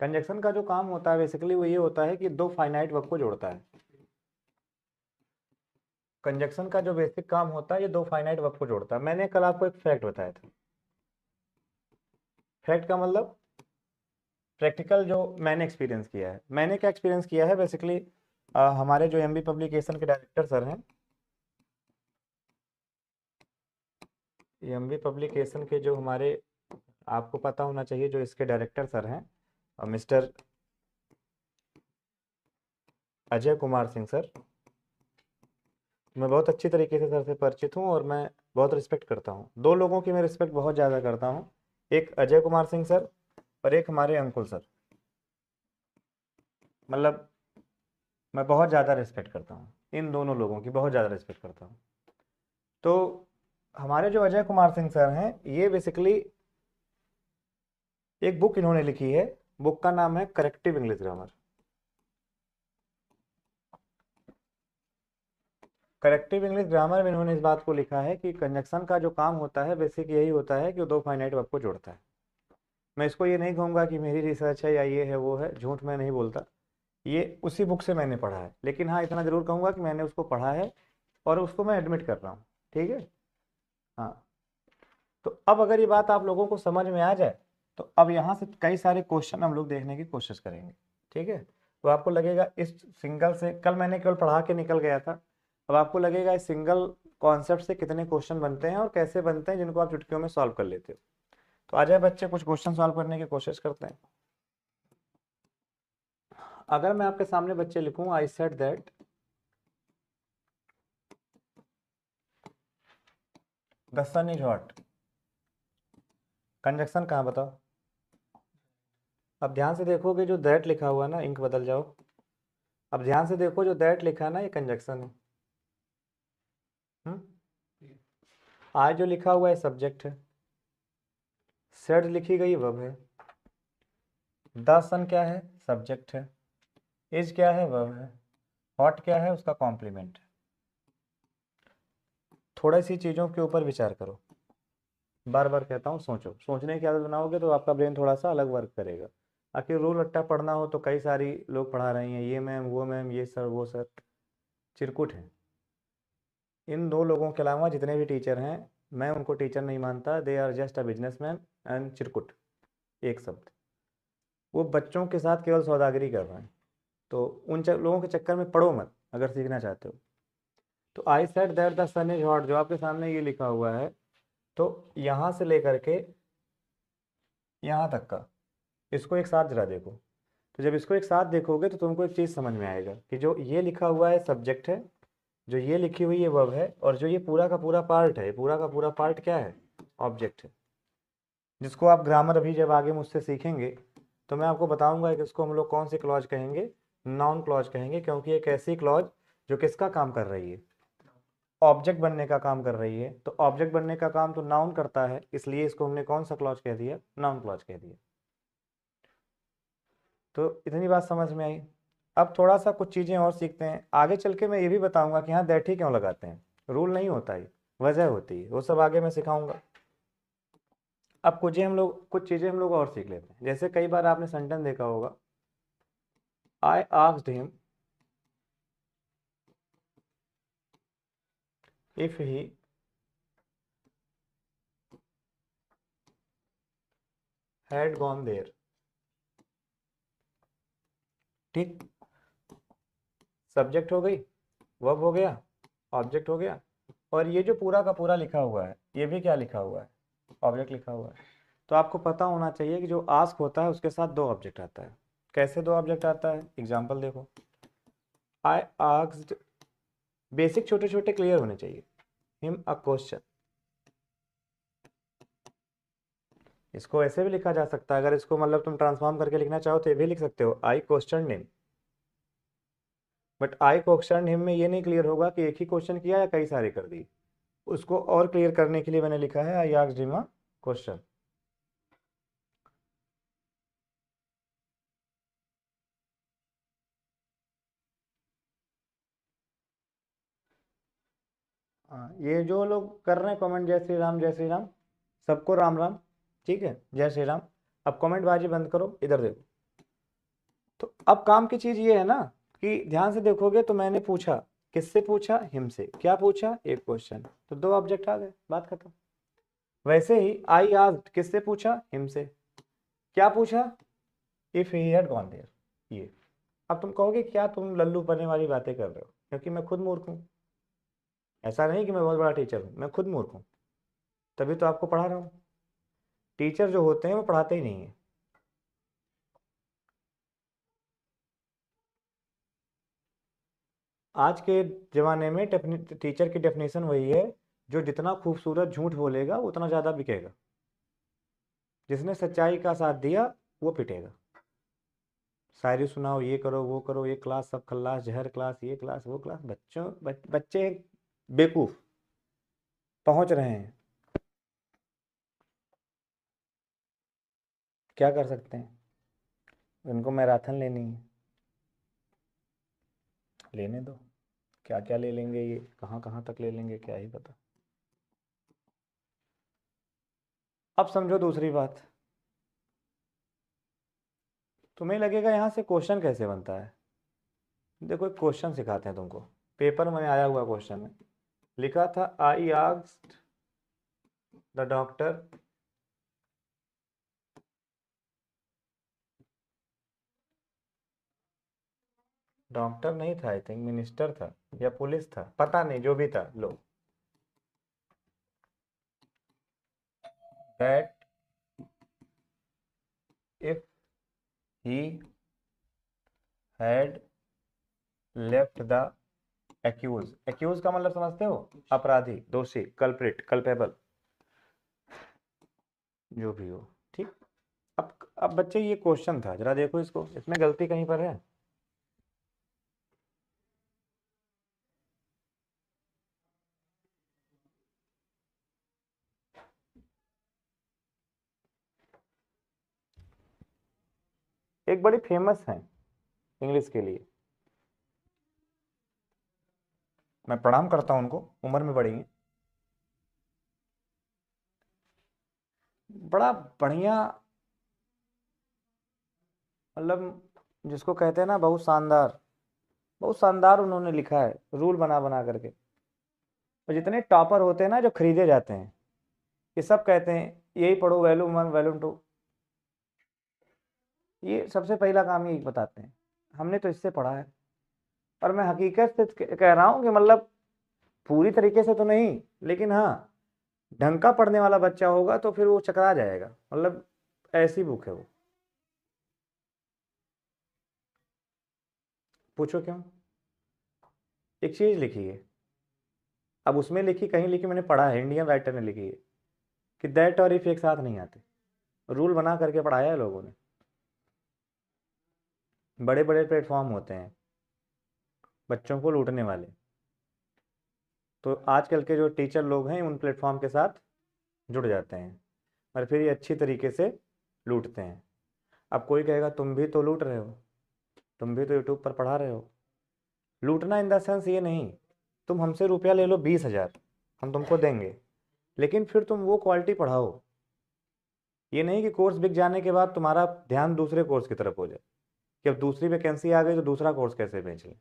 Conjunction का जो काम होता है बेसिकली वो ये होता है कि दो फाइनाइट वर्ब को जोड़ता है। कंजक्शन का जो बेसिक काम होता है ये दो फाइनाइट वर्ब को जोड़ता है। मैंने कल आपको एक फैक्ट बताया था। फैक्ट का मतलब प्रैक्टिकल जो मैंने एक्सपीरियंस किया है। मैंने क्या एक्सपीरियंस किया है बेसिकली, हमारे जो एमबी पब्लिकेशन के डायरेक्टर सर हैं, एमबी पब्लिकेशन के जो हमारे, आपको पता होना चाहिए, जो इसके डायरेक्टर सर हैं मिस्टर अजय कुमार सिंह सर। मैं बहुत अच्छी तरीके से सर से परिचित हूँ और मैं बहुत रिस्पेक्ट करता हूँ। दो लोगों की मैं रिस्पेक्ट बहुत ज़्यादा करता हूँ, एक अजय कुमार सिंह सर और एक हमारे अंकुल सर। मतलब मैं बहुत ज़्यादा रिस्पेक्ट करता हूँ, इन दोनों लोगों की बहुत ज़्यादा रिस्पेक्ट करता हूँ। तो हमारे जो अजय कुमार सिंह सर हैं, ये बेसिकली एक बुक इन्होंने लिखी है। बुक का नाम है corrective English grammar. Corrective English grammar में इन्होंने इस बात को लिखा है कि कंजक्शन का जो काम होता है बेसिक यही होता है कि वो दो फाइनाइट वर्ब को जोड़ता है। मैं इसको ये नहीं कहूँगा कि मेरी रिसर्च है या ये है वो है, झूठ मैं नहीं बोलता, ये उसी बुक से मैंने पढ़ा है। लेकिन हाँ, इतना ज़रूर कहूँगा कि मैंने उसको पढ़ा है और उसको मैं एडमिट कर रहा हूँ। ठीक है, हाँ। तो अब अगर ये बात आप लोगों को समझ में आ जाए तो अब यहाँ से कई सारे क्वेश्चन हम लोग देखने की कोशिश करेंगे। ठीक है, तो आपको लगेगा इस सिंगल से, कल मैंने केवल पढ़ा के निकल गया था, अब आपको लगेगा इस सिंगल कॉन्सेप्ट से कितने क्वेश्चन बनते हैं और कैसे बनते हैं जिनको आप चुटकियों में सॉल्व कर लेते हो। तो आ जाए बच्चे, कुछ क्वेश्चन सॉल्व करने की कोशिश करते हैं। अगर मैं आपके सामने बच्चे लिखूं I said that the sun is hot, conjunction कहाँ बताओ। अब ध्यान से देखोगे जो दैट लिखा हुआ है ना, इंक बदल जाओ। अब ध्यान से देखो जो दैट लिखा है ना, ये कंजक्शन है। आज जो लिखा हुआ है सब्जेक्ट है, सेड लिखी गई वर्ब है, द सन क्या है, सब्जेक्ट है, इज क्या है, वर्ब है, हॉट क्या है, उसका कॉम्प्लीमेंट है। थोड़ा सी चीज़ों के ऊपर विचार करो। बार बार कहता हूँ, सोचो। सोचने की आदत बनाओगे तो आपका ब्रेन थोड़ा सा अलग वर्क करेगा। आखिर रूल रट्टा पढ़ना हो तो कई सारी लोग पढ़ा रही हैं, ये मैम वो मैम ये सर वो सर, चिरकुट है। इन दो लोगों के अलावा जितने भी टीचर हैं, मैं उनको टीचर नहीं मानता, they are just a businessman and चिरकुट, एक शब्द। वो बच्चों के साथ केवल सौदागरी कर रहे हैं। तो उन लोगों के चक्कर में पढ़ो मत अगर सीखना चाहते हो। तो I said that the sun is hot, जो आपके सामने ये लिखा हुआ है, तो यहाँ से लेकर के यहाँ तक का इसको एक साथ जरा देखो। तो जब इसको एक साथ देखोगे तो तुमको एक चीज़ समझ में आएगा कि जो ये लिखा हुआ है सब्जेक्ट है, जो ये लिखी हुई है वर्ब है, और जो ये पूरा का पूरा पार्ट है, पूरा का पूरा पार्ट क्या है, ऑब्जेक्ट है। जिसको आप ग्रामर अभी जब आगे मुझसे सीखेंगे तो मैं आपको बताऊंगा कि इसको हम लोग कौन सी क्लॉज कहेंगे, नाउन क्लॉज कहेंगे, क्योंकि एक ऐसी क्लॉज जो किसका काम कर रही है, ऑब्जेक्ट बनने का काम कर रही है। तो ऑब्जेक्ट बनने का काम तो नाउन करता है, इसलिए इसको हमने कौन सा क्लॉज कह दिया, नाउन क्लॉज कह दिया। तो इतनी बात समझ में आई। अब थोड़ा सा कुछ चीज़ें और सीखते हैं। आगे चल के मैं ये भी बताऊंगा कि हाँ दैट ही क्यों लगाते हैं, रूल नहीं होता है, वजह होती है, वो सब आगे मैं सिखाऊंगा। अब कुछ चीज़ें हम लोग और सीख लेते हैं। जैसे कई बार आपने सेंटेंस देखा होगा, I asked him if he had gone there. ठीक, सब्जेक्ट हो गई, वर्ब हो गया, ऑब्जेक्ट हो गया, और ये जो पूरा का पूरा लिखा हुआ है ये भी क्या लिखा हुआ है, ऑब्जेक्ट लिखा हुआ है। तो आपको पता होना चाहिए कि जो आस्क होता है उसके साथ दो ऑब्जेक्ट आता है। कैसे दो ऑब्जेक्ट आता है, एग्जाम्पल देखो। आई आस्क्ड, बेसिक छोटे छोटे क्लियर होने चाहिए, हिम अ क्वेश्चन। इसको ऐसे भी लिखा जा सकता है, अगर इसको मतलब तुम ट्रांसफॉर्म करके लिखना चाहो तो ये भी लिख सकते हो, I question him. But I question him में ये नहीं क्लियर होगा कि एक ही क्वेश्चन किया या कई सारे कर दिए। उसको और क्लियर करने के लिए मैंने लिखा है आई आस्क्ड हिम अ क्वेश्चन। हाँ, ये जो लोग कर रहे हैं कमेंट जय श्री राम जय श्री राम, सबको राम राम। ठीक है, जय श्री राम। अब कमेंट बाजी बंद करो, इधर देखो। तो अब काम की चीज ये है ना कि ध्यान से देखोगे तो मैंने पूछा, किससे पूछा? हिम से। क्या पूछा? एक क्वेश्चन, तो दो ऑब्जेक्ट आ गए, बात खत्म। वैसे ही आई आस्क्ड, किससे पूछा? हिम से। क्या पूछा? If he had gone there. ये अब तुम कहोगे क्या तुम लल्लू पन्ने वाली बातें कर रहे हो, क्योंकि मैं खुद मूर्ख हूँ। ऐसा नहीं कि मैं बहुत बड़ा टीचर हूँ, मैं खुद मूर्ख हूँ, तभी तो आपको पढ़ा रहा हूँ। टीचर जो होते हैं वो पढ़ाते ही नहीं है। आज के ज़माने में टीचर की डेफिनेशन वही है, जो जितना खूबसूरत झूठ बोलेगा उतना ज़्यादा बिकेगा, जिसने सच्चाई का साथ दिया वो पिटेगा। शायरी सुनाओ, ये करो वो करो, ये क्लास सब खल्लास, जहर क्लास, ये क्लास वो क्लास, बच्चे बेवकूफ़ पहुंच रहे हैं। क्या कर सकते हैं? उनको मैराथन लेनी है, लेने दो। क्या क्या ले लेंगे, ये कहाँ कहाँ तक ले लेंगे क्या ही पता। अब समझो दूसरी बात, तुम्हें लगेगा यहाँ से क्वेश्चन कैसे बनता है। देखो एक क्वेश्चन सिखाते हैं तुमको, पेपर में आया हुआ क्वेश्चन है। लिखा था I asked the doctor doctor नहीं था, आई थिंक मिनिस्टर था या पुलिस था, पता नहीं, जो भी था, लो, that if he had left the accused, accused का मतलब समझते हो? अपराधी, दोषी, कल्प्रिट, कल्पेबल, जो भी हो, ठीक। अब बच्चे ये क्वेश्चन था, जरा देखो इसको, इसमें गलती कहीं पर है? एक बड़ी फेमस है इंग्लिश के लिए, मैं प्रणाम करता हूं उनको, उम्र में बड़ी हैं, बड़ा बढ़िया, मतलब जिसको कहते हैं ना बहुत शानदार, बहुत शानदार उन्होंने लिखा है रूल बना बना करके। और जितने टॉपर होते हैं ना जो खरीदे जाते हैं, ये सब कहते हैं यही पढ़ो, वैल्यूम वन वैल्यूम टू, ये सबसे पहला काम यही बताते हैं। हमने तो इससे पढ़ा है, और मैं हकीकत से कह रहा हूँ कि मतलब पूरी तरीके से तो नहीं, लेकिन हाँ ढंग का पढ़ने वाला बच्चा होगा तो फिर वो चकरा जाएगा, मतलब ऐसी बुक है वो। पूछो क्यों? एक चीज लिखी है, अब उसमें लिखी, कहीं लिखी, मैंने पढ़ा है, इंडियन राइटर ने लिखी है कि दैट और इफ एक साथ नहीं आते, रूल बना करके पढ़ाया है लोगों ने। बड़े बड़े प्लेटफॉर्म होते हैं बच्चों को लूटने वाले, तो आजकल के जो टीचर लोग हैं उन प्लेटफॉर्म के साथ जुड़ जाते हैं और फिर ये अच्छी तरीके से लूटते हैं। अब कोई कहेगा तुम भी तो लूट रहे हो, तुम भी तो यूट्यूब पर पढ़ा रहे हो। लूटना इन द सेंस ये नहीं, तुम हमसे रुपया ले लो 20,000, हम तुमको देंगे, लेकिन फिर तुम वो क्वालिटी पढ़ाओ। ये नहीं कि कोर्स बिक जाने के बाद तुम्हारा ध्यान दूसरे कोर्स की तरफ हो जाए, कि अब दूसरी वैकेंसी आ गई तो दूसरा कोर्स कैसे बेच लें।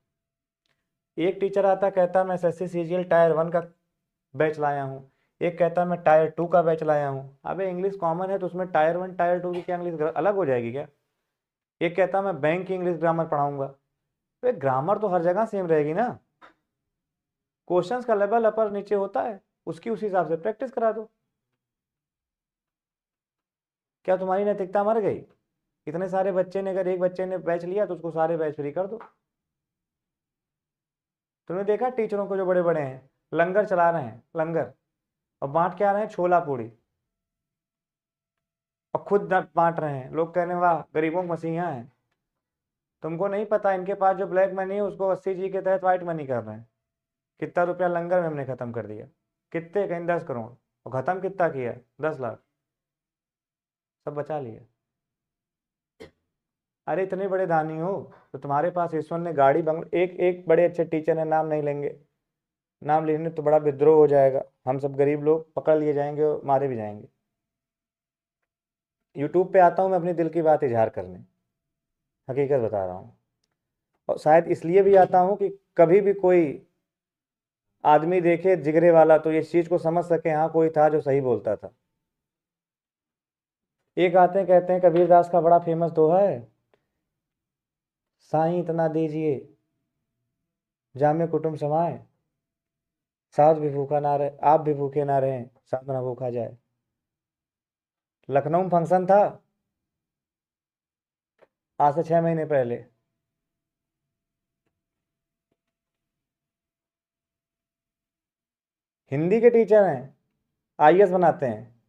एक टीचर आता कहता मैं एसएससी सीजीएल टायर 1 का बैच लाया हूँ, एक कहता मैं टायर 2 का बैच लाया हूँ। अबे इंग्लिश कॉमन है तो उसमें टायर 1 टायर 2 की क्या इंग्लिश अलग हो जाएगी क्या? एक कहता मैं बैंक की इंग्लिश ग्रामर पढ़ाऊंगा, तो ग्रामर तो हर जगह सेम रहेगी ना। क्वेश्चंस का लेवल अपर नीचे होता है, उसकी उस हिसाब से प्रैक्टिस करा दो। क्या तुम्हारी नैतिकता मर गई? इतने सारे बच्चे ने, अगर एक बच्चे ने बैच लिया तो उसको सारे बैच फ्री कर दो। तुमने देखा टीचरों को जो बड़े बड़े हैं लंगर चला रहे हैं, लंगर, और बांट क्या रहे हैं? छोला पूड़ी, और खुद बांट रहे हैं। लोग कह रहे हैं वाह गरीबों को मसीहा है। तुमको नहीं पता इनके पास जो ब्लैक मनी है उसको 80G के तहत व्हाइट मनी कर रहे हैं। कितना रुपया लंगर में हमने खत्म कर दिया, कितने, कहीं 10 करोड़, और खत्म कितना किया? 10 लाख, सब बचा लिया। अरे इतने बड़े दानी हो तो तुम्हारे पास ईश्वर ने गाड़ी बंगले, एक एक बड़े अच्छे टीचर है, नाम नहीं लेंगे, नाम लेने तो बड़ा विद्रोह हो जाएगा, हम सब गरीब लोग पकड़ लिए जाएंगे और मारे भी जाएंगे। यूट्यूब पे आता हूँ मैं अपनी दिल की बात इजहार करने, हकीकत बता रहा हूँ। और शायद इसलिए भी आता हूँ कि कभी भी कोई आदमी देखे जिगरे वाला तो इस चीज को समझ सके, हाँ कोई था जो सही बोलता था। एक आते हैं कहते हैं, कबीर दास का बड़ा फेमस दोहा है, साईं इतना दीजिए जामे कुटुंब समाए, साथ भी भूखा ना रहे, आप भी भूखे ना रहें, साथ ना भूखा जाए। लखनऊ में फंक्शन था आज से 6 महीने पहले। हिंदी के टीचर हैं, आईएएस बनाते हैं।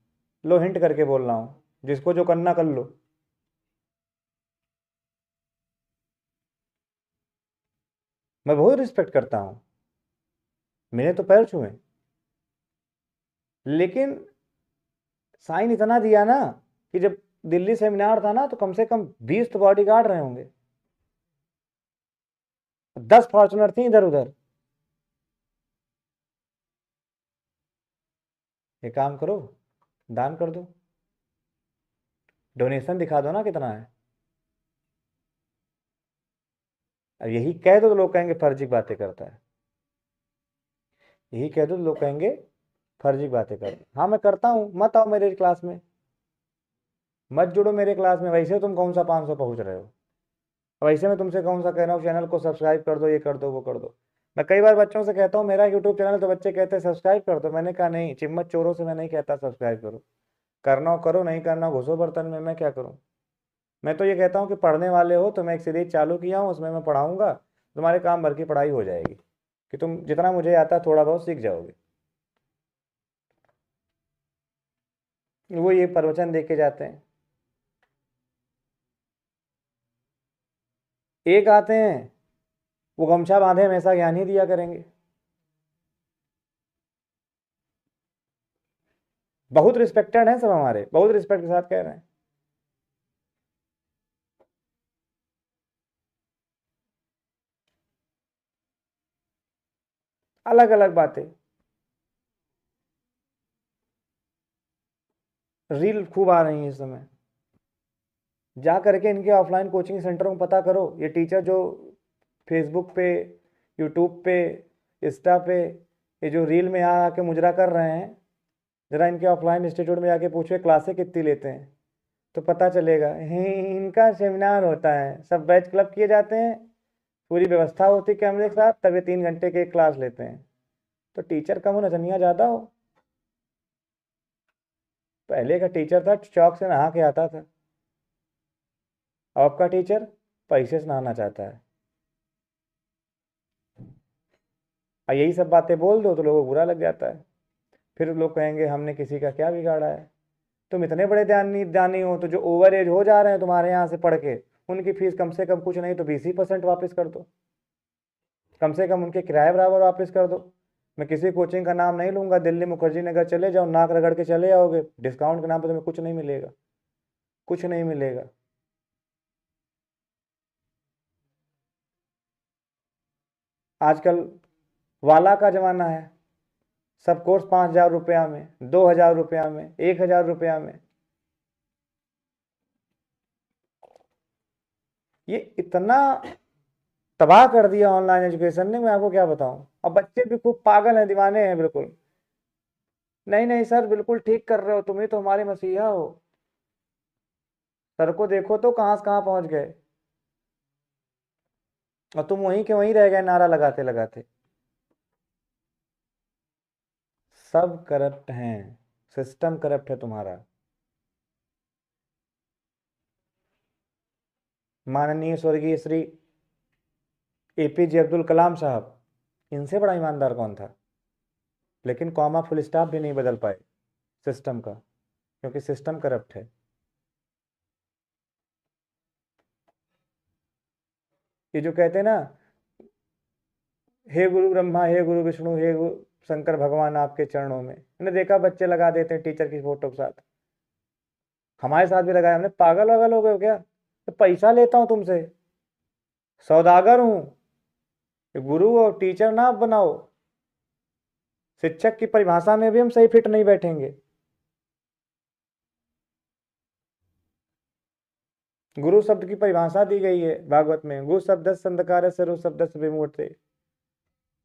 लो हिंट करके बोल रहा हूँ, जिसको जो करना कर लो। मैं बहुत रिस्पेक्ट करता हूँ, मैंने तो पैर छुए, लेकिन साइन इतना दिया ना कि जब दिल्ली सेमिनार था ना तो कम से कम 20 तो बॉडी गार्ड रहे होंगे, 10 फॉर्चुनर थी इधर उधर। ये काम करो, दान कर दो, डोनेशन दिखा दो ना कितना है। अब यही कह दो तो लोग कहेंगे फर्जी बातें करता है, यही कह दो तो लोग कहेंगे फर्जी बातें करता है। हाँ मैं करता हूँ, मत आओ मेरे क्लास में, मत जुड़ो मेरे क्लास में। वैसे तुम कौन सा 500 पहुंच रहे हो, वैसे मैं तुमसे कौन सा कह रहा हूँ चैनल को सब्सक्राइब कर दो, ये कर दो वो कर दो। मैं कई बार बच्चों से कहता हूँ मेरा यूट्यूब चैनल, तो बच्चे कहते हैं सब्सक्राइब कर दो। मैंने कहा नहीं, चिम्मच चोरों से मैं नहीं कहता सब्सक्राइब करो, करना हो करो, नहीं करना हो घुसो बर्तन में, मैं क्या करूँ। मैं तो ये कहता हूँ कि पढ़ने वाले हो तो मैं एक सीरीज चालू किया हूँ, उसमें मैं पढ़ाऊंगा, तुम्हारे काम भर की पढ़ाई हो जाएगी, कि तुम जितना मुझे आता है थोड़ा बहुत सीख जाओगे। वो ये प्रवचन दे के जाते हैं। एक आते हैं, वो गमछा बांधे हमेशा ज्ञान ही दिया करेंगे। बहुत रिस्पेक्टेड हैं सब हमारे, बहुत रिस्पेक्ट के साथ कह रहे हैं। अलग अलग बातें, रील खूब आ रही है इस समय। जा करके इनके ऑफलाइन कोचिंग सेंटरों में पता करो, ये टीचर जो फेसबुक पे, यूट्यूब पे, इंस्टा पे ये जो रील में आ आके मुजरा कर रहे हैं, जरा इनके ऑफलाइन इंस्टीट्यूट में जाके पूछो क्लासें कितनी लेते हैं, तो पता चलेगा। इनका सेमिनार होता है, सब बैच क्लब किए जाते हैं, पूरी व्यवस्था होती है कैमरे के साथ, तब ये 3 घंटे के क्लास लेते हैं। तो टीचर कम हो नचनिया ज़्यादा हो। पहले का टीचर था चौक से नहा के आता था, अब आपका टीचर पैसे से नहाना चाहता है। और यही सब बातें बोल दो तो लोगों को बुरा लग जाता है, फिर लोग कहेंगे हमने किसी का क्या बिगाड़ा है। तुम इतने बड़े दानी हो तो जो ओवर एज हो जा रहे हैं तुम्हारे यहाँ से पढ़ के, उनकी फीस कम से कम कुछ नहीं तो 20% वापस कर दो, कम से कम उनके किराए बराबर वापस कर दो। मैं किसी कोचिंग का नाम नहीं लूंगा, दिल्ली मुखर्जी नगर चले जाओ, नाक रगड़ के चले आओगे, डिस्काउंट के नाम पर तुम्हें कुछ नहीं मिलेगा, कुछ नहीं मिलेगा। आजकल वाला का जमाना है, सब कोर्स 5,000 रुपया में, 2,000 रुपया में, 1,000 रुपया में। ये इतना तबाह कर दिया ऑनलाइन एजुकेशन ने, मैं आपको क्या बताऊं। अब बच्चे भी खूब पागल हैं, दीवाने हैं बिल्कुल। नहीं नहीं सर, बिल्कुल ठीक कर रहे हो, तुम ही तो हमारे मसीहा हो। सर को देखो तो कहां से कहां पहुंच गए, और तुम वहीं के वहीं रह गए नारा लगाते लगाते। सब करप्ट हैं, सिस्टम करप्ट है तुम्हारा। माननीय स्वर्गीय श्री एपीजे अब्दुल कलाम साहब, इनसे बड़ा ईमानदार कौन था। लेकिन कॉमा फुल स्टॉप भी नहीं बदल पाए सिस्टम का, क्योंकि सिस्टम करप्ट है। ये जो कहते हैं ना, हे गुरु ब्रह्मा, हे गुरु विष्णु, हे गुरु शंकर भगवान आपके चरणों में, मैंने देखा बच्चे लगा देते हैं टीचर की फोटो के साथ। हमारे साथ भी लगाया हमने, पागल वागल हो गए हो क्या। तो पैसा लेता हूं तुमसे, सौदागर हूं, गुरु और टीचर ना आप बनाओ। शिक्षक की परिभाषा में भी हम सही फिट नहीं बैठेंगे। गुरु शब्द की परिभाषा दी गई है भागवत में, गु शब्द अंधकार सर्व शब्द विमूर्ते,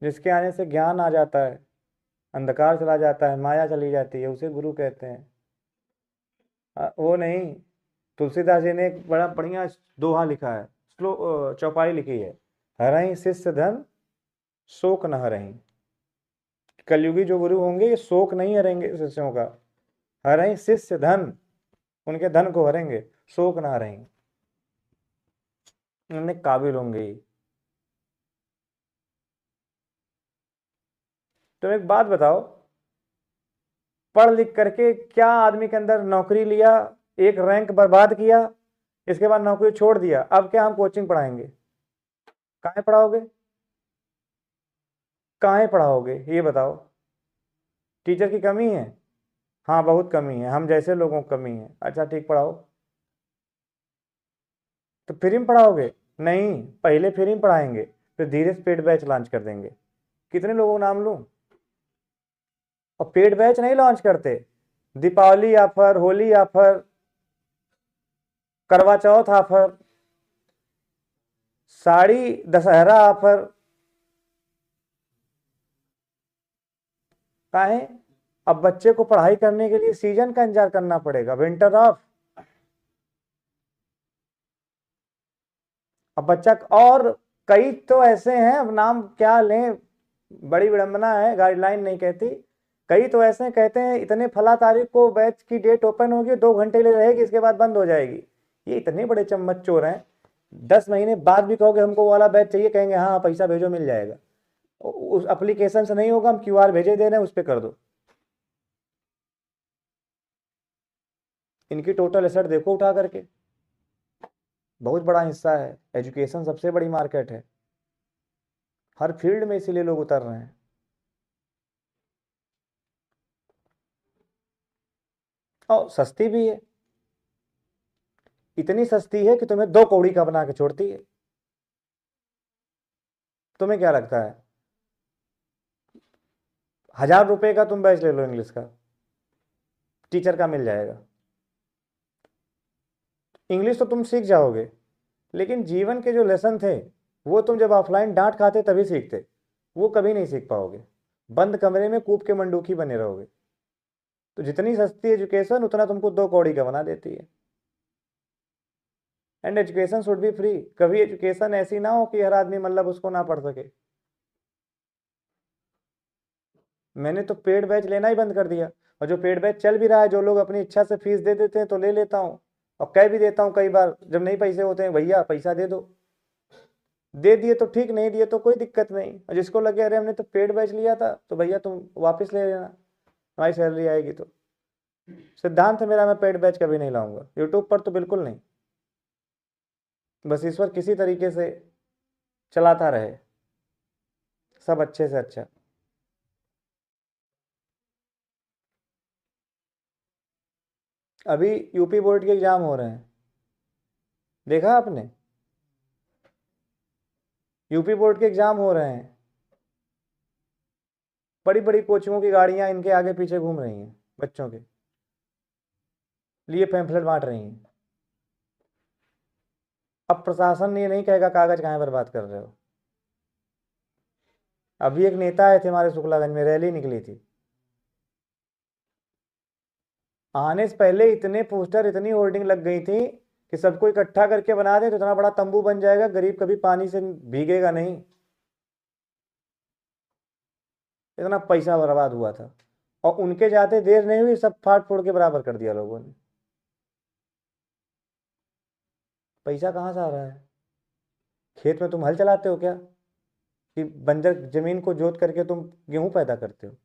जिसके आने से ज्ञान आ जाता है, अंधकार चला जाता है, माया चली जाती है, उसे गुरु कहते हैं। वो नहीं, तुलसीदास जी ने एक बड़ा बढ़िया दोहा लिखा है, चौपाई लिखी है, हरहि शिष्य धन शोक न हरहि। कलयुगी जो गुरु होंगे ये शोक नहीं हरेंगे शिष्यों का, हरहि शिष्य धन, उनके धन को हरेंगे, शोक न हरेंगे, उनने काबिल होंगे। तो एक बात बताओ, पढ़ लिख करके क्या आदमी के अंदर नौकरी लिया, एक रैंक बर्बाद किया, इसके बाद नौकरी छोड़ दिया, अब क्या हम कोचिंग पढ़ाएंगे? काहे पढ़ाओगे, काहे पढ़ाओगे ये बताओ? टीचर की कमी है? हाँ बहुत कमी है, हम जैसे लोगों की कमी है। अच्छा ठीक, पढ़ाओ। तो फ्री में पढ़ाओगे? नहीं, पहले फ्री में पढ़ाएंगे, फिर धीरे से पेड बैच लॉन्च कर देंगे। कितने लोगों को नाम लूं? और पेड बैच नहीं लॉन्च करते, दीपावली ऑफर, होली ऑफर, करवा चौथ ऑफर, साड़ी दशहरा ऑफर, काहे? अब बच्चे को पढ़ाई करने के लिए सीजन का इंतजार करना पड़ेगा, विंटर ऑफ। अब बच्चा, और कई तो ऐसे हैं, अब नाम क्या लें, बड़ी विडंबना है, गाइडलाइन नहीं कहती। कई तो ऐसे कहते हैं इतने फला तारीख को बैच की डेट ओपन होगी, 2 घंटे ले रहेगी, इसके बाद बंद हो जाएगी। ये इतने बड़े चम्मच चोर हैं, 10 महीने बाद भी कहोगे हमको वो वाला बैच चाहिए, कहेंगे हाँ पैसा भेजो मिल जाएगा। उस एप्लीकेशन से नहीं होगा, हम क्यूआर भेजे दे रहे हैं, उस पर कर दो। इनकी टोटल एसेट देखो उठा करके, बहुत बड़ा हिस्सा है, एजुकेशन सबसे बड़ी मार्केट है, हर फील्ड में इसीलिए लोग उतर रहे हैं। और सस्ती भी है, इतनी सस्ती है कि तुम्हें 2 कौड़ी का बना के छोड़ती है। तुम्हें क्या लगता है, 1000 रुपए का तुम बैच ले लो इंग्लिश का, टीचर का मिल जाएगा, इंग्लिश तो तुम सीख जाओगे, लेकिन जीवन के जो लेसन थे वो तुम जब ऑफलाइन डांट खाते तभी सीखते, वो कभी नहीं सीख पाओगे, बंद कमरे में कूप के मंडूखी बने रहोगे। तो जितनी सस्ती एजुकेशन उतना तुमको 2 कौड़ी का बना देती है। And education should be free, कभी एजुकेशन ऐसी ना हो कि हर आदमी मतलब उसको ना पढ़ सके। मैंने तो पेड बैच लेना ही बंद कर दिया, और जो पेड बैच चल भी रहा है, जो लोग अपनी इच्छा से फीस दे देते हैं तो ले लेता हूँ, और कह भी देता हूँ कई बार जब नहीं पैसे होते हैं, भैया पैसा दे दो, दे दिए तो ठीक, नहीं दिए तो कोई दिक्कत नहीं। और जिसको लगे अरे हमने तो पेड बैच लिया था, तो भैया तुम वापस ले लेना, हमारी सैलरी आएगी तो। सिद्धांत है मेरा, मैं पेड बैच कभी नहीं लाऊंगा यूट्यूब पर, तो बिल्कुल नहीं। बस ईश्वर किसी तरीके से चलाता रहे, सब अच्छे से अच्छा। अभी यूपी बोर्ड के एग्जाम हो रहे हैं, देखा आपने? यूपी बोर्ड के एग्जाम हो रहे हैं, बड़ी बड़ी कोचिंगों की गाड़ियां इनके आगे पीछे घूम रही हैं, बच्चों के लिए पैम्फलेट बांट रही हैं। अब प्रशासन ये नहीं कहेगा कागज कहाँ बर्बाद कर रहे हो। अभी एक नेता आए थे हमारे शुक्लागंज में, रैली निकली थी, आने से पहले इतने पोस्टर, इतनी होर्डिंग लग गई थी कि सबको इकट्ठा करके बना दे तो इतना बड़ा तंबू बन जाएगा, गरीब कभी पानी से भीगेगा नहीं, इतना पैसा बर्बाद हुआ था। और उनके जाते देर नहीं हुई, सब फाड़ फोड़ के बराबर कर दिया लोगों ने। पैसा कहाँ से आ रहा है? खेत में तुम हल चलाते हो क्या, कि बंजर जमीन को जोत करके तुम गेहूं पैदा करते हो?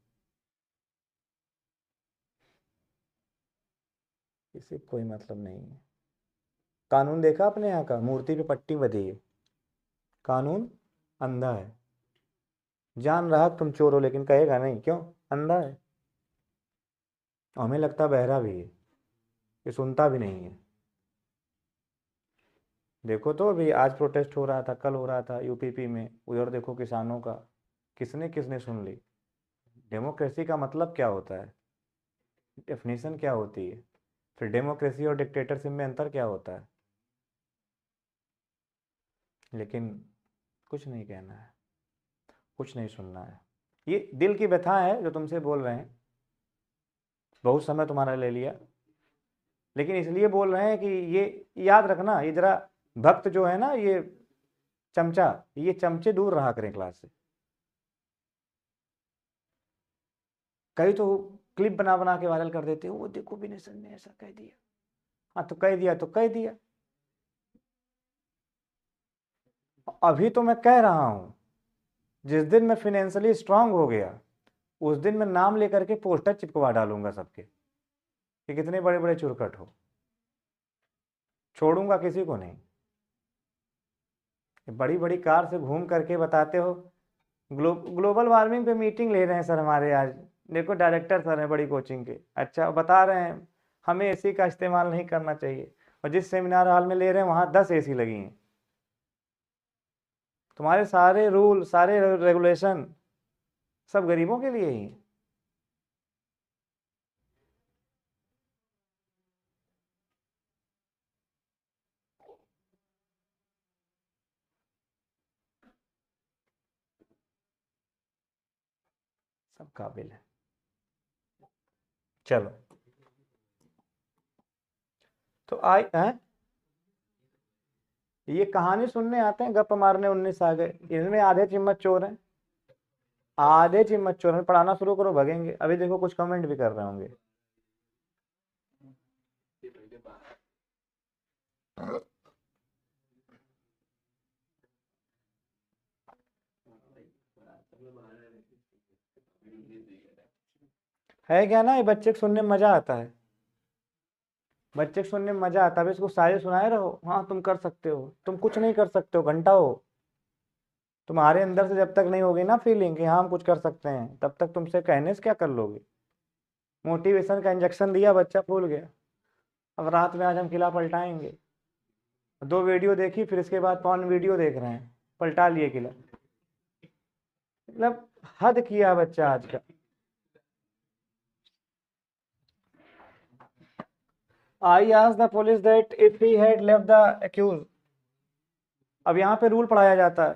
इससे कोई मतलब नहीं है। कानून देखा अपने यहाँ का, मूर्ति पे पट्टी बधी है, कानून अंधा है, जान रहा तुम चोर हो लेकिन कहेगा नहीं, क्यों? अंधा है। और हमें लगता बहरा भी है, ये सुनता भी नहीं है। देखो तो अभी आज प्रोटेस्ट हो रहा था, कल हो रहा था यूपीपी में, उधर देखो किसानों का, किसने किसने सुन ली। डेमोक्रेसी का मतलब क्या होता है, डेफिनेशन क्या होती है, फिर डेमोक्रेसी और डिक्टेटरशिप में अंतर क्या होता है? लेकिन कुछ नहीं कहना है, कुछ नहीं सुनना है। ये दिल की व्यथा है जो तुमसे बोल रहे हैं, बहुत समय तुम्हारा ले लिया, लेकिन इसलिए बोल रहे हैं कि ये याद रखना, ये जरा भक्त जो है ना, ये चमचा, ये चमचे दूर रहा करें क्लास से। कई तो क्लिप बना बना के वायरल कर देते हो, वो देखो विनय सर ने ऐसा कह दिया। हाँ तो कह दिया तो कह दिया, अभी तो मैं कह रहा हूं जिस दिन मैं फाइनेंशियली स्ट्रांग हो गया उस दिन मैं नाम लेकर के पोस्टर चिपकवा डालूंगा सबके कि कितने बड़े बड़े चुरकट हो, छोड़ूंगा किसी को नहीं। बड़ी बड़ी कार से घूम करके बताते हो ग्लोबल वार्मिंग पे मीटिंग ले रहे हैं सर हमारे, आज देखो डायरेक्टर सर हैं बड़ी कोचिंग के, अच्छा बता रहे हैं हमें एसी का इस्तेमाल नहीं करना चाहिए, और जिस सेमिनार हॉल में ले रहे हैं वहां 10 एसी लगी हैं। तुम्हारे सारे रूल सारे रेगुलेशन सब गरीबों के लिए ही। सब काबिल है। चलो तो आई हैं, ये कहानी सुनने आते हैं, गप मारने 19 आ गए, इनमें आधे चिम्मच चोर हैं, आधे चिम्मच चोर हैं। पढ़ाना शुरू करो भगेंगे, अभी देखो कुछ कमेंट भी कर रहे होंगे। है क्या ना, ये बच्चे को सुनने में मजा आता है, बच्चे को सुनने में मजा आता है, इसको सारे सुनाए रहो, हाँ तुम कर सकते हो, तुम कुछ नहीं कर सकते हो घंटा हो, तुम्हारे अंदर से जब तक नहीं होगी ना फीलिंग कि हाँ हम कुछ कर सकते हैं, तब तक तुमसे कहने से क्या कर लोगे। मोटिवेशन का इंजेक्शन दिया, बच्चा फूल गया, अब रात में आज हम किला पलटाएंगे। 2 वीडियो देखी, फिर इसके बाद 5 वीडियो देख रहे हैं, पलटा लिए किला। मतलब हद किया बच्चा आज का। I asked the police that if he had left the accused, अब यहाँ पे रूल पढ़ाया जाता है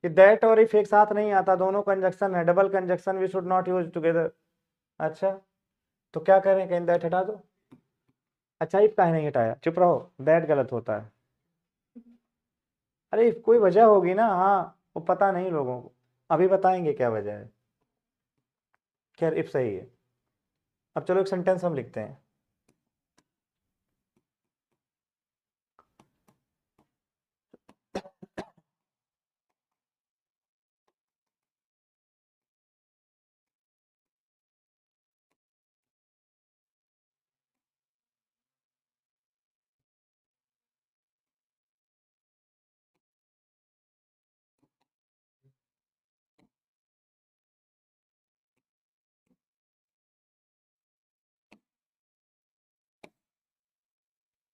कि दैट और इफ एक साथ नहीं आता, दोनों कंजक्शन है, double conjunction we should not use together. अच्छा तो क्या करें, कहीं दैट हटा दो। अच्छा इफ काहे नहीं हटाया, चुप रहो, दैट गलत होता है। अरे इफ कोई वजह होगी ना, हाँ वो पता नहीं लोगों को, अभी बताएंगे क्या वजह है। खैर इफ सही है। अब चलो एक सेंटेंस हम लिखते हैं।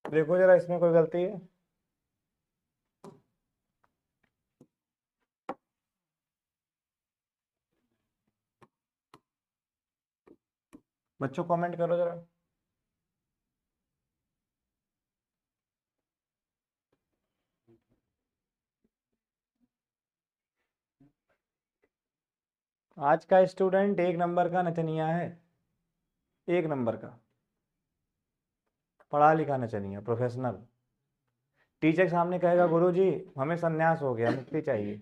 देखो जरा इसमें कोई गलती है। बच्चों कमेंट करो जरा। आज का स्टूडेंट 1 नंबर का नचनिया है, 1 नंबर का पढ़ा लिखा नचनिया, प्रोफेशनल। टीचर के सामने कहेगा गुरुजी हमें संन्यास हो गया, मुक्ति चाहिए,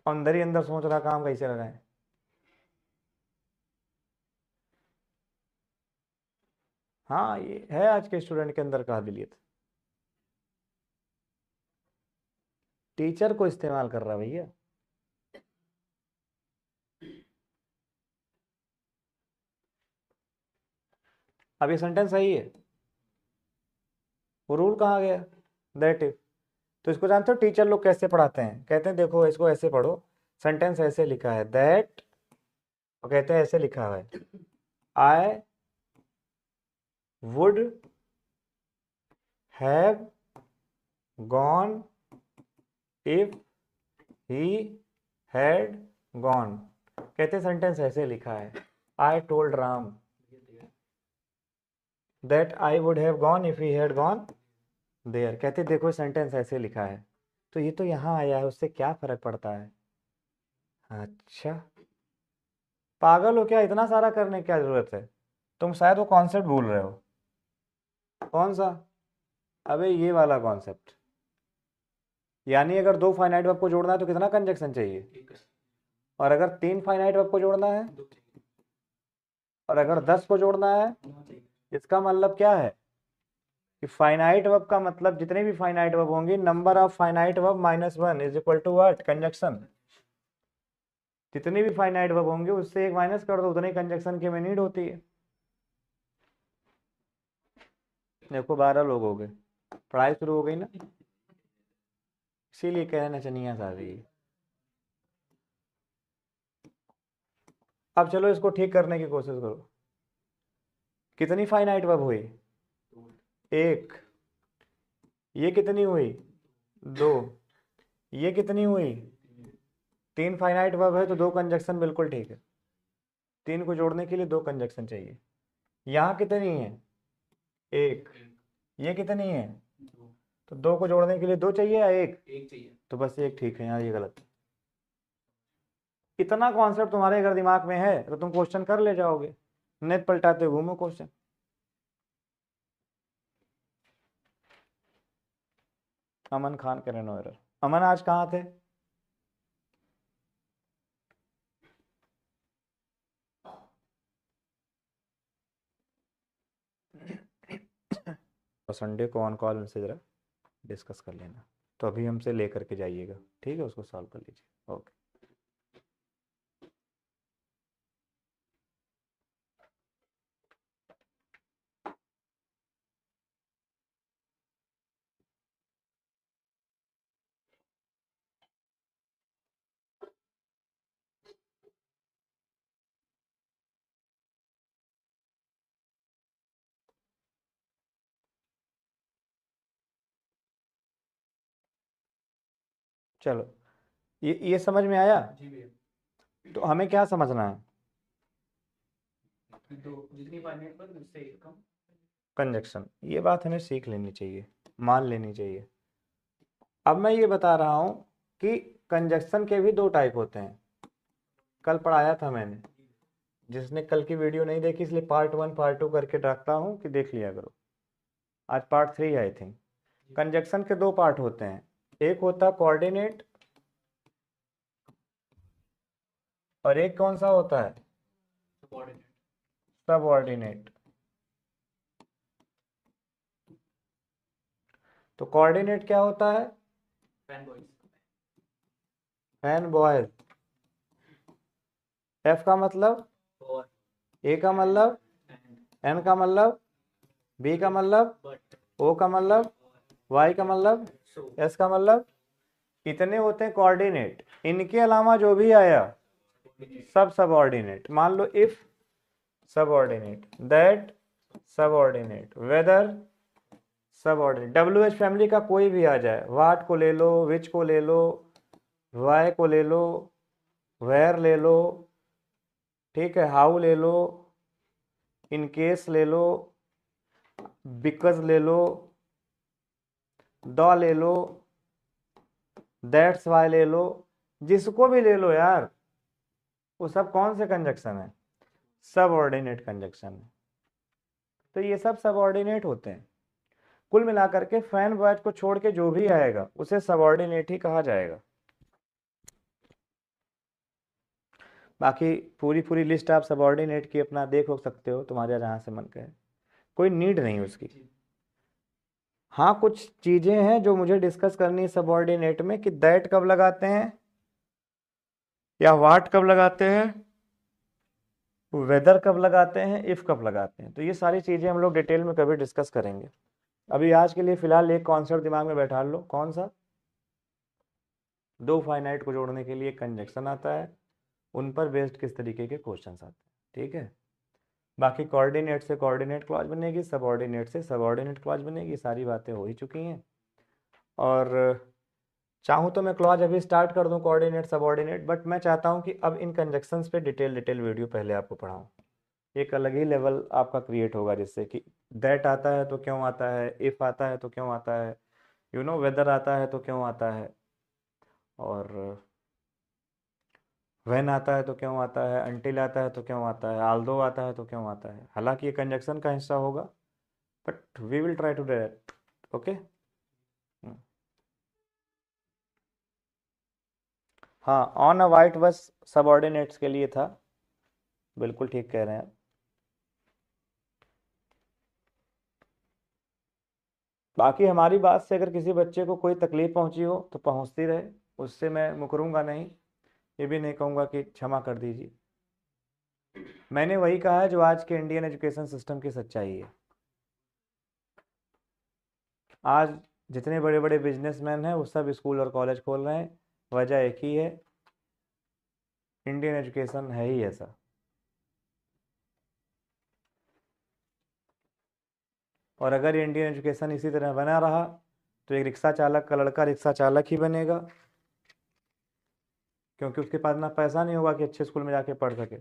अंदर ही अंदर सोच रहा काम कैसे लगाए। हाँ ये है आज के स्टूडेंट के अंदर काबिलियत, टीचर को इस्तेमाल कर रहा है भैया। अब ये सेंटेंस सही है, वो रूल कहाँ गया, दैट इफ। तो इसको जानते हो टीचर लोग कैसे पढ़ाते हैं, कहते हैं देखो इसको ऐसे पढ़ो, सेंटेंस ऐसे लिखा है दैट, और कहते हैं ऐसे लिखा है I would have gone if he had gone, कहते सेंटेंस ऐसे लिखा है I told Ram that I would have gone if he had gone there, कहते देखो सेंटेंस ऐसे लिखा है तो ये तो यहाँ आया है, उससे क्या फर्क पड़ता है। अच्छा, पागल हो क्या, इतना सारा करने की क्या जरूरत है। तुम शायद वो कॉन्सेप्ट भूल रहे हो। कौन सा? अबे ये वाला कॉन्सेप्ट, यानी अगर 2 फाइनाइट वर्ब को जोड़ना है तो कितना कंजक्शन चाहिए, और अगर 3 फाइनाइट वर्ब को जोड़ना है, और अगर 10 को जोड़ना है, इसका मतलब क्या है कि फाइनाइट वर्ब का मतलब जितने भी फाइनाइट वर्ब होंगे, number of finite verb -1 is equal to what, conjunction. जितने भी फाइनाइट वर्ब होंगे उससे एक माइनस कर दो, उतने कंजक्शन की में नीड होती है। देखो 12 लोग हो गए, पढ़ाई शुरू हो गई ना, इसीलिए कह रहे नचनिया आ रही है। अब चलो इसको ठीक करने की कोशिश करो। कितनी फाइनाइट वर्ब हुई, एक। ये कितनी हुई, 2। ये कितनी हुई, 3 फाइनाइट वर्ब है तो 2 कंजक्शन बिल्कुल ठीक है। 3 को जोड़ने के लिए 2 कंजक्शन चाहिए। यहाँ कितनी है, 1। ये कितनी है, तो 2 को जोड़ने के लिए 2 चाहिए या 1 चाहिए, तो बस 1 ठीक है। यहाँ ये गलत है। इतना कॉन्सेप्ट तुम्हारे अगर दिमाग में है तो तुम क्वेश्चन कर ले जाओगे, नेट पलटाते घूमो क्वेश्चन। अमन खान करे नो एरर। अमन आज कहाँ थे, संडे को ऑन कॉल उनसे ज़रा डिस्कस कर लेना। तो अभी हमसे लेकर के जाइएगा, ठीक है, उसको सॉल्व कर लीजिए। ओके। चलो ये समझ में आया। जी भैया। तो हमें क्या समझना है, जितनी फाइनाइट पर उससे कम कंजक्शन। ये बात हमें सीख लेनी चाहिए, मान लेनी चाहिए। अब मैं ये बता रहा हूँ कि कंजक्शन के भी 2 टाइप होते हैं। कल पढ़ाया था मैंने, जिसने कल की वीडियो नहीं देखी इसलिए पार्ट 1 पार्ट 2 करके रखता हूँ कि देख लिया करो। आज पार्ट 3 आई थिंक। कंजक्शन के 2 पार्ट होते हैं, एक होता है कोऑर्डिनेट और एक कौन सा होता है, सबऑर्डिनेट। तो कोऑर्डिनेट क्या होता है, फैन बॉयज। एफ का मतलब, ए का मतलब, एन का मतलब, बी का मतलब, ओ का मतलब, वाई का मतलब, एस का मतलब, इतने होते हैं कोऑर्डिनेट। इनके अलावा जो भी आया सब सबऑर्डिनेट। मान लो if subordinate, that subordinate, whether subordinate. W H family का कोई भी आ जाए, वाट को ले लो, विच को ले लो, वाई को ले लो, वेयर ले लो, ठीक है, हाउ ले लो, इन केस ले लो, बिकॉज ले लो, द ले लो, दैट्स वाई ले लो, जिसको भी ले लो यार, वो सब कौन से कंजक्शन है, सबऑर्डिनेट कंजक्शन है। तो ये सब सबऑर्डिनेट होते हैं। कुल मिलाकर के फैन बॉयज को छोड़ के जो भी आएगा उसे सबऑर्डिनेट ही कहा जाएगा। बाकी पूरी पूरी लिस्ट आप सबऑर्डिनेट की अपना देख हो सकते हो, तुम्हारे जहाँ से मन करे, कोई नीड नहीं उसकी। हाँ कुछ चीज़ें हैं जो मुझे डिस्कस करनी है सबऑर्डिनेट में, कि दैट कब लगाते हैं, या वाट कब लगाते हैं, वेदर कब लगाते हैं, इफ कब लगाते हैं। तो ये सारी चीज़ें हम लोग डिटेल में कभी डिस्कस करेंगे। अभी आज के लिए फिलहाल एक कॉन्सेप्ट दिमाग में बैठा लो, कौन सा, 2 फाइनाइट को जोड़ने के लिए कंजक्शन आता है, उन पर बेस्ड किस तरीके के क्वेश्चन आते हैं, ठीक है। बाकी कोऑर्डिनेट से कोऑर्डिनेट क्लॉज बनेगी, सबऑर्डिनेट से सबऑर्डिनेट क्लॉज बनेगी, सारी बातें हो ही चुकी हैं। और चाहूँ तो मैं क्लॉज अभी स्टार्ट कर दूँ कोऑर्डिनेट सबऑर्डिनेट, बट मैं चाहता हूँ कि अब इन कंजक्शंस पे डिटेल वीडियो पहले आपको पढ़ाऊँ। एक अलग ही लेवल आपका क्रिएट होगा, जिससे कि दैट आता है तो क्यों आता है, इफ आता है तो क्यों आता है, वेदर आता है तो क्यों आता है, और व्हेन आता है तो क्यों आता है, अनटिल आता है तो क्यों आता है, आल्दो आता है तो क्यों आता है। हालांकि ये कंजक्शन का हिस्सा होगा, but we will try to do that. Okay. हाँ, ऑन अ वाइट बस सबऑर्डिनेट्स के लिए था, बिल्कुल ठीक कह रहे हैं आप। बाकी हमारी बात से अगर किसी बच्चे को कोई तकलीफ पहुंची हो तो पहुंचती रहे, उससे मैं मुकरूंगा नहीं, ये भी नहीं कहूँगा कि क्षमा कर दीजिए। मैंने वही कहा है जो आज के इंडियन एजुकेशन सिस्टम की सच्चाई है। आज जितने बड़े बड़े बिजनेसमैन हैं वो सब स्कूल और कॉलेज खोल रहे हैं, वजह एक ही है, इंडियन एजुकेशन है ही ऐसा। और अगर ये इंडियन एजुकेशन इसी तरह बना रहा तो एक रिक्शा चालक का लड़का रिक्शा चालक ही बनेगा, क्योंकि उसके पास ना पैसा नहीं होगा कि अच्छे स्कूल में जाके पढ़ सके।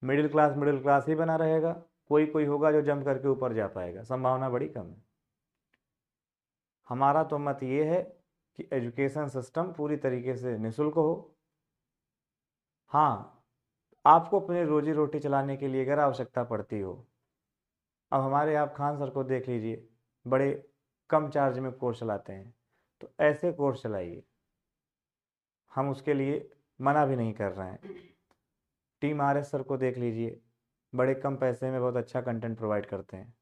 मिडिल क्लास ही बना रहेगा, कोई कोई होगा जो जंप करके ऊपर जा पाएगा, संभावना बड़ी कम है। हमारा तो मत ये है कि एजुकेशन सिस्टम पूरी तरीके से निःशुल्क हो। हाँ, आपको अपनी रोजी रोटी चलाने के लिए अगर आवश्यकता पड़ती हो, अब हमारे आप खान सर को देख लीजिए, बड़े कम चार्ज में कोर्स चलाते हैं, तो ऐसे कोर्स चलाइए, हम उसके लिए मना भी नहीं कर रहे हैं। टीम RS सर को देख लीजिए, बड़े कम पैसे में बहुत अच्छा कंटेंट प्रोवाइड करते हैं,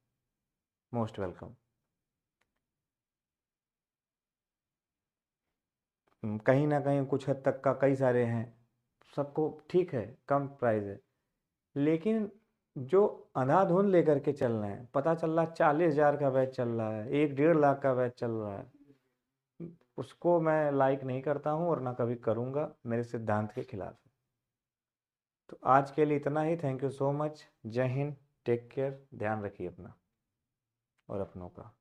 मोस्ट वेलकम। कहीं ना कहीं कुछ हद तक का कई सारे हैं, सबको ठीक है, कम प्राइस है, लेकिन जो अंधाधुन लेकर के चल रहे हैं, पता चल रहा है 40,000 का बैच चल रहा है, 1-1.5 लाख का बैच चल रहा है, उसको मैं लाइक नहीं करता हूँ और ना कभी करूँगा, मेरे सिद्धांत के खिलाफ है। तो आज के लिए इतना ही। Thank you so much. जय हिंद। Take care. ध्यान रखिए अपना और अपनों का।